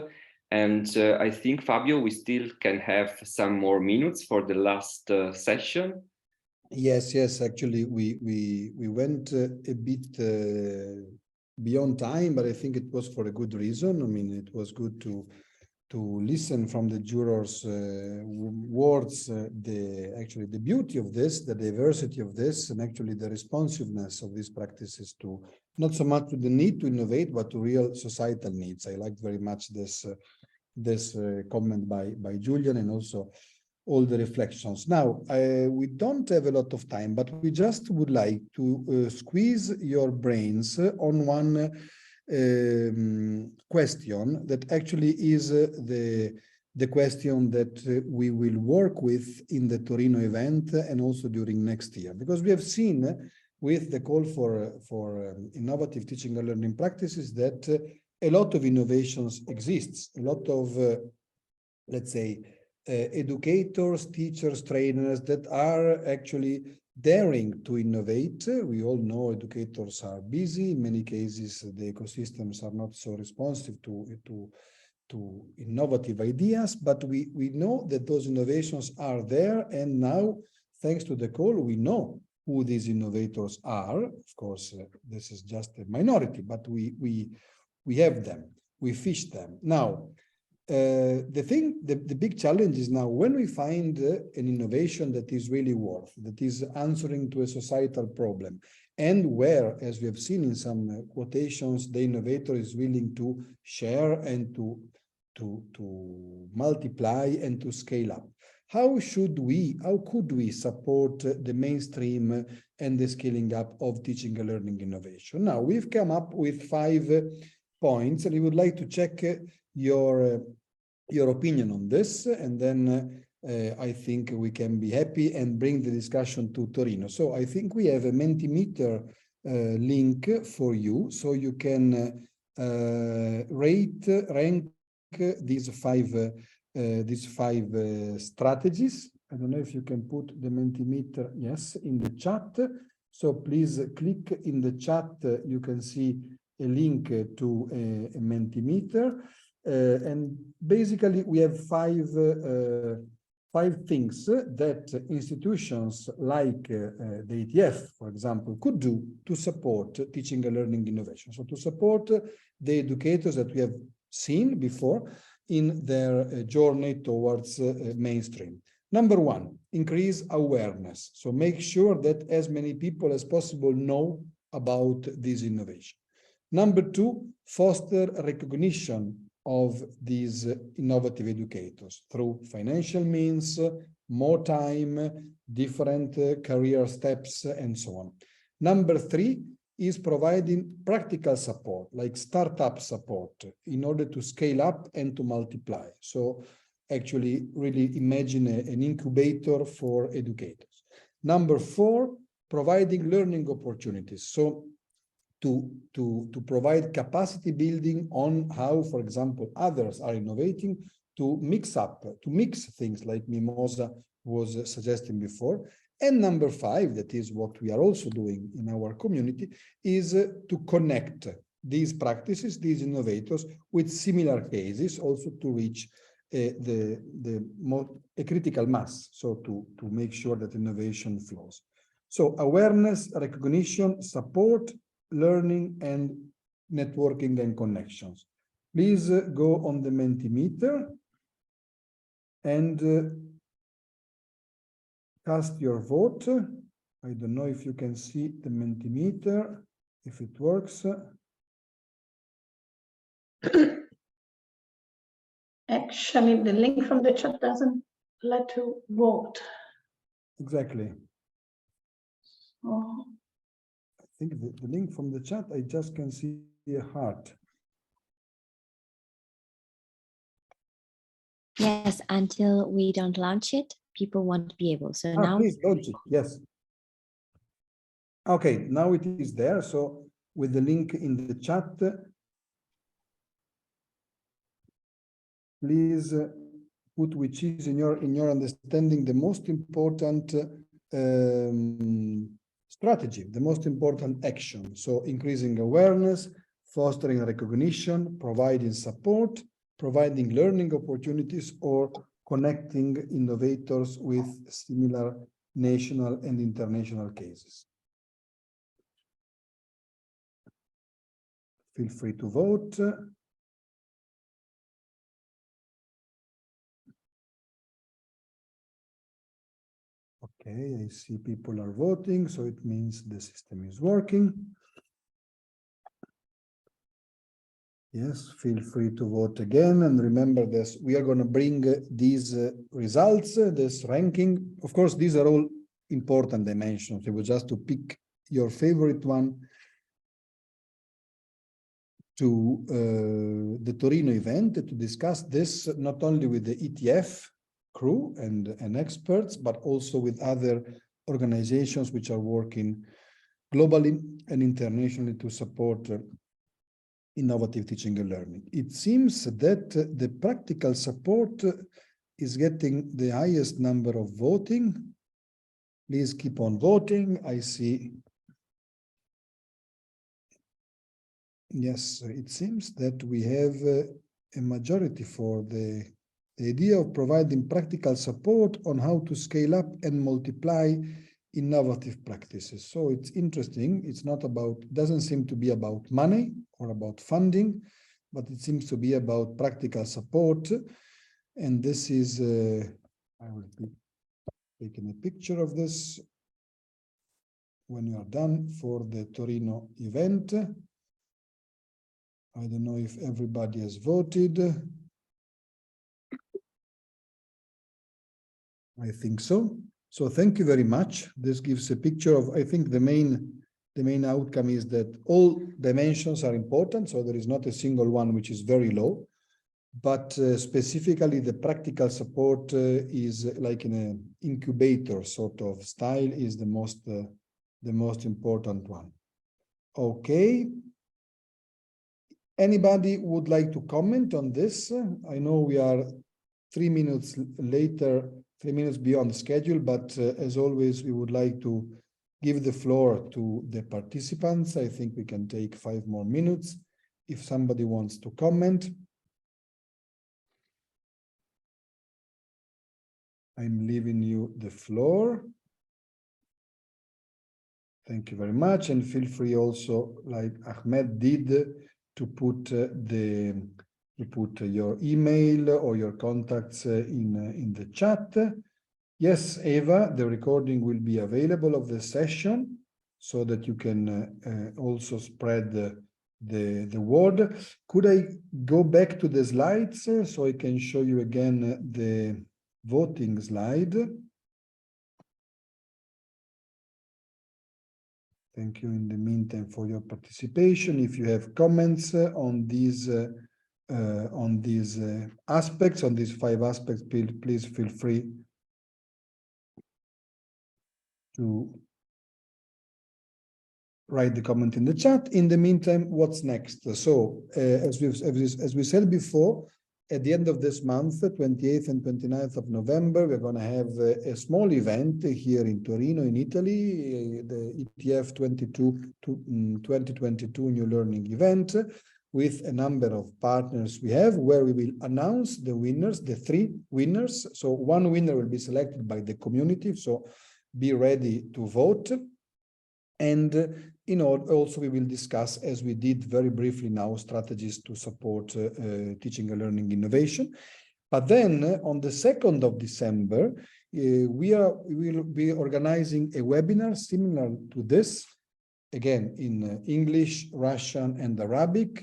And I think, Fabio, we still can have some more minutes for the last session. Yes. Actually, we went a bit beyond time, but I think it was for a good reason. I mean, it was good to listen from the jurors' words, actually the beauty of this, the diversity of this, and actually the responsiveness of these practices to not so much to the need to innovate, but to real societal needs. I liked very much this comment by Julian, and also all the reflections. Now, we don't have a lot of time, but we just would like to squeeze your brains on one question that actually is the question that we will work with in the Torino event and also during next year, because we have seen with the call for innovative teaching and learning practices that a lot of innovations exists, a lot of let's say educators, teachers, trainers that are actually daring to innovate. We all know educators are busy. In many cases, the ecosystems are not so responsive to innovative ideas, but we know that those innovations are there. And now, thanks to the call, we know who these innovators are. Of course, this is just a minority, but we have them, we fish them. Now, the big challenge is now when we find an innovation that is really that is answering to a societal problem, and where, as we have seen in some quotations, the innovator is willing to share and to multiply and to scale up. How could we support the mainstream and the scaling up of teaching and learning innovation? Now, we've come up with 5 points, and we would like to check your opinion on this, and then I think we can be happy and bring the discussion to Torino. So I think we have a Mentimeter link for you, so you can rank these five strategies. I don't know if you can put the Mentimeter, yes, in the chat. So please click in the chat. You can see a link to a Mentimeter. And basically, we have five things that institutions like the ETF, for example, could do to support teaching and learning innovation. So to support the educators that we have seen before in their journey towards mainstream. Number 1, increase awareness. So make sure that as many people as possible know about this innovation. Number 2, foster recognition of these innovative educators through financial means, more time, different career steps, and so on. Number 3 is providing practical support, like startup support, in order to scale up and to multiply. So actually really imagine an incubator for educators. Number 4, providing learning opportunities. So to provide capacity building on how, for example, others are innovating, to mix things like Mimosa was suggesting before. And number 5, that is what we are also doing in our community, is to connect these practices, these innovators, with similar cases, also to reach a critical mass, so to make sure that innovation flows. So awareness, recognition, support, learning, and networking and connections. Please go on the Mentimeter and cast your vote. I don't know if you can see the Mentimeter, if it works. Actually, the link from the chat doesn't let to vote. Exactly. Oh. I think the link from the chat, I just can see a heart. Yes, until we don't launch it, people won't be able. So now, please launch it. Yes. Okay, now it is there. So with the link in the chat, please put which is in your understanding the most important strategy, the most important action. So increasing awareness, fostering recognition, providing support, providing learning opportunities, or connecting innovators with similar national and international cases. Feel free to vote. Okay, I see people are voting, so it means the system is working. Yes, feel free to vote again. And remember this, we are going to bring these results, this ranking. Of course, these are all important dimensions. It was just to pick your favorite one to the Torino event to discuss this not only with the ETF crew and experts, but also with other organizations which are working globally and internationally to support innovative teaching and learning. It seems that the practical support is getting the highest number of voting. Please keep on voting. I see. Yes, it seems that we have a majority for the idea of providing practical support on how to scale up and multiply innovative practices. So it's interesting. It's not about, doesn't seem to be about money or about funding, but it seems to be about practical support. And this is, I will be taking a picture of this when you are done for the Torino event. I don't know if everybody has voted. I think so. So thank you very much. This gives a picture of, I think the main outcome is that all dimensions are important. So there is not a single one which is very low, but specifically the practical support is like in an incubator sort of style is the most important one. Okay. Anybody would like to comment on this? I know we are 3 minutes later, 3 minutes beyond schedule, but as always, we would like to give the floor to the participants. I think we can take 5 more minutes if somebody wants to comment. I'm leaving you the floor. Thank you very much. And feel free also, like Ahmed did, to put your email or your contacts in the chat. Yes, Eva, the recording will be available of the session so that you can also spread the word. Could I go back to the slides so I can show you again the voting slide? Thank you in the meantime for your participation. If you have comments on these aspects, on these 5 aspects, please feel free to write the comment in the chat. In the meantime, what's next? So as we said before, at the end of this month, 28th and 29th of November, we're going to have a small event here in Torino, in Italy, the ETF 2022 New Learning event, with a number of partners we have, where we will announce the winners, the 3 winners. So one winner will be selected by the community, so be ready to vote. And also we will discuss, as we did very briefly now, strategies to support teaching and learning innovation. But then on the 2nd of December, we will be organizing a webinar similar to this, again in English, Russian, and Arabic,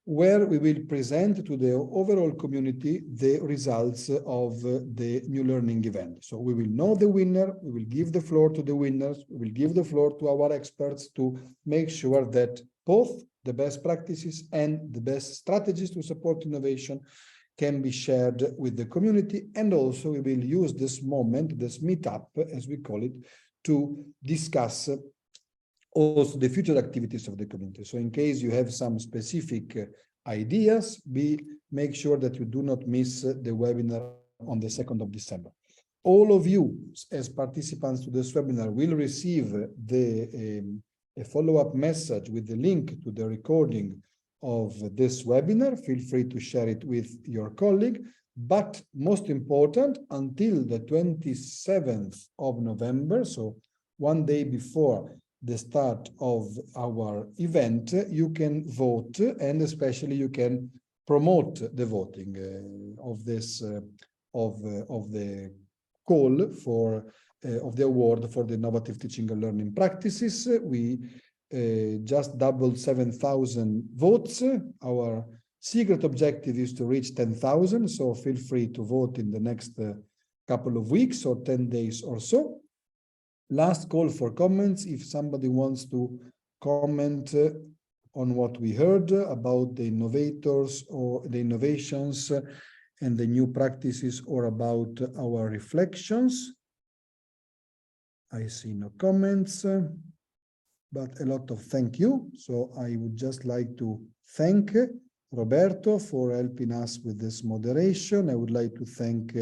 where we will present to the overall community the results of the New Learning event. So we will know the winner, we will give the floor to the winners, we will give the floor to our experts to make sure that both the best practices and the best strategies to support innovation can be shared with the community. And also we will use this moment, this meetup, as we call it, to discuss also the future activities of the community. So in case you have some specific ideas, make sure that you do not miss the webinar on the 2nd of December. All of you as participants to this webinar will receive a follow-up message with the link to the recording of this webinar. Feel free to share it with your colleague. But most important, until the 27th of November, so one day before the start of our event, you can vote, and especially you can promote the voting of this of the call for of the award for the innovative teaching and learning practices. We just doubled 7,000 votes. Our secret objective is to reach 10,000, so feel free to vote in the next couple of weeks or 10 days or so. Last call for comments. If somebody wants to comment on what we heard about the innovators or the innovations and the new practices, or about our reflections. I see no comments, but a lot of thank you. So I would just like to thank Roberto for helping us with this moderation. I would like to thank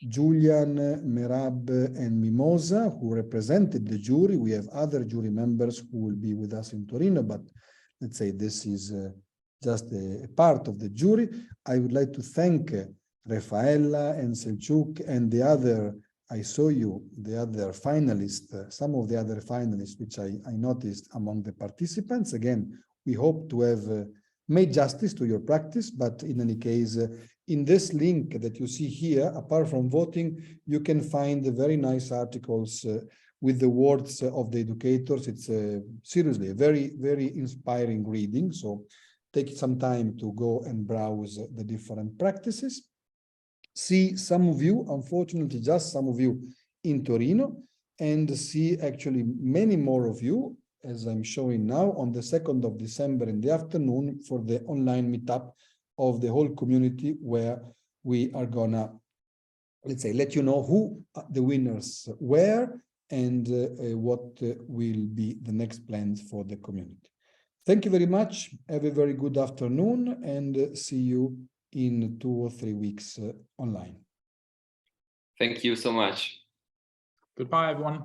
Julian, Merab, and Mimosa, who represented the jury. We have other jury members who will be with us in Torino, but let's say this is just a part of the jury. I would like to thank Rafaela and Selçuk and the other, I saw you, the other finalists, some of the other finalists, which I noticed among the participants. Again, we hope to have made justice to your practice, but in any case, in this link that you see here, apart from voting, you can find the very nice articles with the words of the educators. It's seriously a very, very inspiring reading. So take some time to go and browse the different practices. See some of you, unfortunately, just some of you in Torino, and see actually many more of you, as I'm showing now, on the 2nd of December in the afternoon for the online meetup of the whole community, where we are gonna, let's say, let you know who the winners were and what will be the next plans for the community. Thank you very much. Have a very good afternoon, and see you in 2 or 3 weeks online. Thank you so much. Goodbye, everyone.